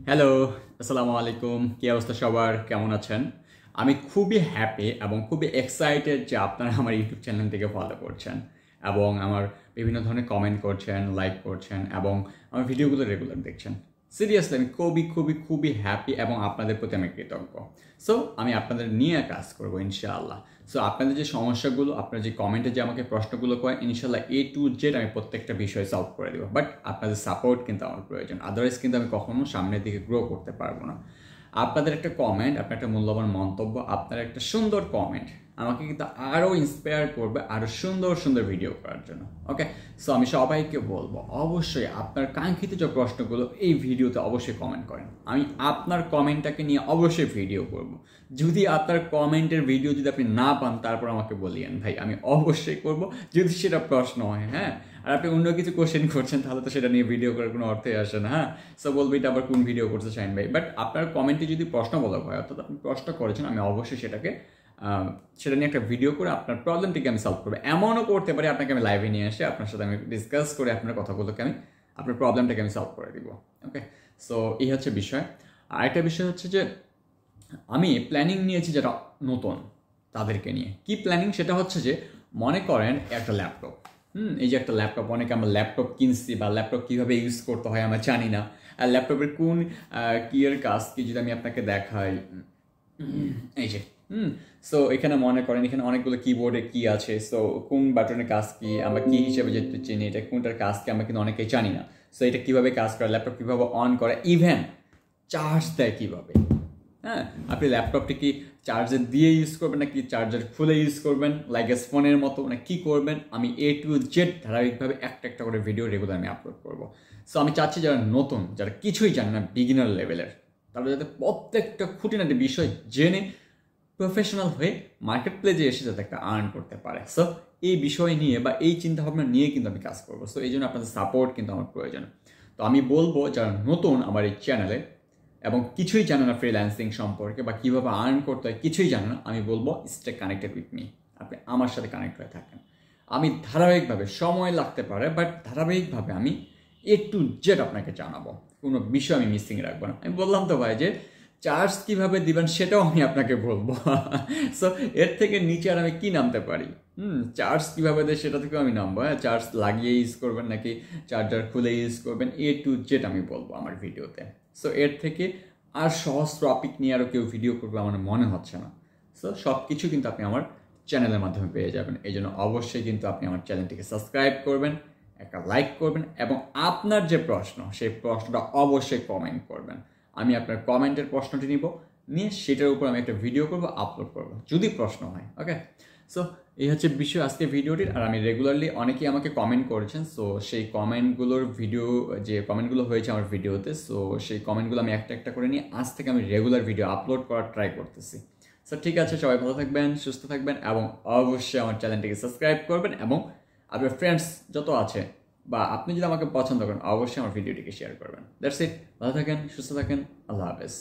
Hello, আসসালামু আলাইকুম। কি অবস্থা সবার? কেমন আছেন? আমি খুবই হ্যাপি এবং খুবই এক্সাইটেড যে আপনারা আমার ইউটিউব চ্যানেল থেকে ফলো করছেন এবং আমার বিভিন্ন ধরনের কমেন্ট করছেন, লাইক করছেন এবং আমার ভিডিওগুলো রেগুলার দেখছেন। সিরিয়াসলি আমি খুবই হ্যাপি এবং আপনাদের প্রতি আমি কৃতজ্ঞ। সো আমি আপনাদের নিয়ে কাজ করব ইনশাআল্লাহ। সো আপনাদের যে সমস্যাগুলো, আপনারা যে কমেন্টে যে আমাকে প্রশ্নগুলো করেন, ইনশাআল্লাহ A to Z আমি প্রত্যেকটা বিষয় সলভ করে দেবো। বাট আপনাদের সাপোর্ট কিন্তু আমার প্রয়োজন। আদারওয়াইজ কিন্তু আমি কখনো সামনের দিকে গ্রো করতে পারবো না। আপনাদের একটা কমেন্ট, আপনার একটা মূল্যবান মন্তব্য, আপনার একটা সুন্দর কমেন্ট আমাকে কিন্তু আরও ইন্সপায়ার করবে আরও সুন্দর ভিডিও করার জন্য। ওকে, সো আমি সবাইকে বলবো অবশ্যই আপনার কাঙ্ক্ষিত যে প্রশ্নগুলো এই ভিডিওতে অবশ্যই কমেন্ট করেন। আমি আপনার কমেন্টটাকে নিয়ে অবশ্যই ভিডিও করব। যদি আপনার কমেন্টের ভিডিও যদি আপনি না পান তারপর আমাকে বলিয়েন ভাই, আমি অবশ্যই করব যদি সেটা প্রশ্ন হয়। হ্যাঁ, আর আপনি অন্য কিছু কোশ্চেন করছেন তাহলে তো সেটা নিয়ে ভিডিও করার কোনো অর্থই আসে না। হ্যাঁ, সো বলবো এটা আবার কোন ভিডিও করছে শাহিন ভাই। বাট আপনার কমেন্টে যদি প্রশ্ন বলা হয়, অর্থাৎ আপনি প্রশ্ন করেছেন, আমি অবশ্যই সেটা নিয়ে একটা ভিডিও করে আপনার প্রবলেমটিকে আমি সলভ করবো। এমনও করতে পারি আপনাকে আমি লাইভে নিয়ে এসে আপনার সাথে আমি ডিসকাস করে আপনার কথাগুলোকে আমি আপনার প্রবলেমটাকে আমি সলভ করে দিব। ওকে, সো এই হচ্ছে বিষয়। আরেকটা বিষয় হচ্ছে যে আমি প্ল্যানিং নিয়েছি যারা নতুন তাদেরকে নিয়ে। কি প্ল্যানিং? সেটা হচ্ছে যে মনে করেন একটা ল্যাপটপ, এই যে একটা ল্যাপটপ, অনেকে আমরা ল্যাপটপ কিনছি বা ল্যাপটপ কীভাবে ইউজ করতে হয় আমরা জানি না। আর ল্যাপটপের কোন কিয়ের কাজ কি যদি আমি আপনাকে দেখাই, এই যে সো এখানে মনে করেন এখানে অনেকগুলো কিবোর্ডে কি আছে, সো কোন বাটনের কাজ কি আমরা কি হিসেবে যেতে চিনি, এটা কোনটার কাজ কি আমরা কিন্তু অনেকেই জানি না। সো এটা কীভাবে কাজ করে, ল্যাপটপ কীভাবে অন করে, ইভেন চার্জ দেয় কীভাবে। হ্যাঁ, আপনি ল্যাপটপটি কি চার্জার দিয়ে ইউজ করবেন নাকি চার্জার খুলে ইউজ করবেন লাইক এস ফোনের মতো, না কী করবেন, আমি A to Z ধারাবাহিকভাবে একটা করে ভিডিও রেগুলার আমি আপলোড করবো। সো আমি চাচ্ছি যারা নতুন, যারা কিছুই জানে না, বিগিনার লেভেলের, তারা যাতে প্রত্যেকটা খুঁটিনাটি বিষয় জেনে প্রফেশনাল হয়ে মার্কেট প্লেসে এসে যাতে একটা আর্ন করতে পারে। সো এই বিষয় নিয়ে বা এই চিন্তাভাবনা নিয়ে কিন্তু আমি কাজ করবো। সো এই জন্য আপনাদের সাপোর্ট কিন্তু আমার প্রয়োজন। তো আমি বলবো যারা নতুন আমার এই চ্যানেলে এবং কিছুই জানে না ফ্রিল্যান্সিং সম্পর্কে বা কীভাবে আর্ন করতে হয় কিছুই জানে না, আমি বলবো স্টে কানেক্টেড উইথ মি। আপনি আমার সাথে কানেক্ট হয়ে থাকেন। আমি ধারাবাহিকভাবে, সময় লাগতে পারে বাট ধারাবাহিকভাবে আমি A to Z আপনাকে জানাবো, কোনো বিষয় আমি মিসিং রাখবো না। আমি বললাম তো ভাই যে চার্জ কীভাবে দিবেন সেটাও আমি আপনাকে বলবো। সো এর থেকে নিচে আর আমি কি নামতে পারি? চার্জ কীভাবে দেয় সেটা থেকেও আমি নামবো। হ্যাঁ, চার্জ লাগিয়ে ইউজ করবেন নাকি চার্জার খুলে ইউজ করবেন, A to Z আমি বলবো আমার ভিডিওতে। সো এর থেকে আর সহজ টপিক নিয়ে আরও কেউ ভিডিও করবে আমার মনে হচ্ছে না। সো সব কিছু কিন্তু আপনি আমার চ্যানেলের মাধ্যমে পেয়ে যাবেন। এই জন্য অবশ্যই কিন্তু আপনি আমার চ্যানেলটিকে সাবস্ক্রাইব করবেন, একটা লাইক করবেন এবং আপনার যে প্রশ্ন সেই প্রশ্নটা অবশ্যই কমেন্ট করবেন। আমি আপনার কমেন্টের প্রশ্নটি নিয়ে সেটার উপর আমি একটা ভিডিও করব, আপলোড করব যদি প্রশ্ন হয়। ওকে, সো এই হচ্ছে বিষয় আজকে ভিডিওটির। আর আমি রেগুলারলি অনেকেই আমাকে কমেন্ট করেছেন, সো সেই কমেন্টগুলোর ভিডিও, যে কমেন্টগুলো হয়েছে আমার ভিডিওতে, সো সেই কমেন্টগুলো আমি একটা করে নিয়ে আজ থেকে আমি রেগুলার ভিডিও আপলোড করার ট্রাই করতেছি। সো ঠিক আছে, সবাই ভালো থাকবেন, সুস্থ থাকবেন এবং অবশ্যই আমার চ্যানেলটিকে সাবস্ক্রাইব করবেন এবং আপনার ফ্রেন্ডস যত আছে বা আপনি যদি আমাকে পছন্দ করেন অবশ্যই আমার ভিডিওটিকে শেয়ার করবেন। দ্যাটস ইট, ভালো থাকেন, সুস্থ থাকেন, আল্লাহ হাফেজ।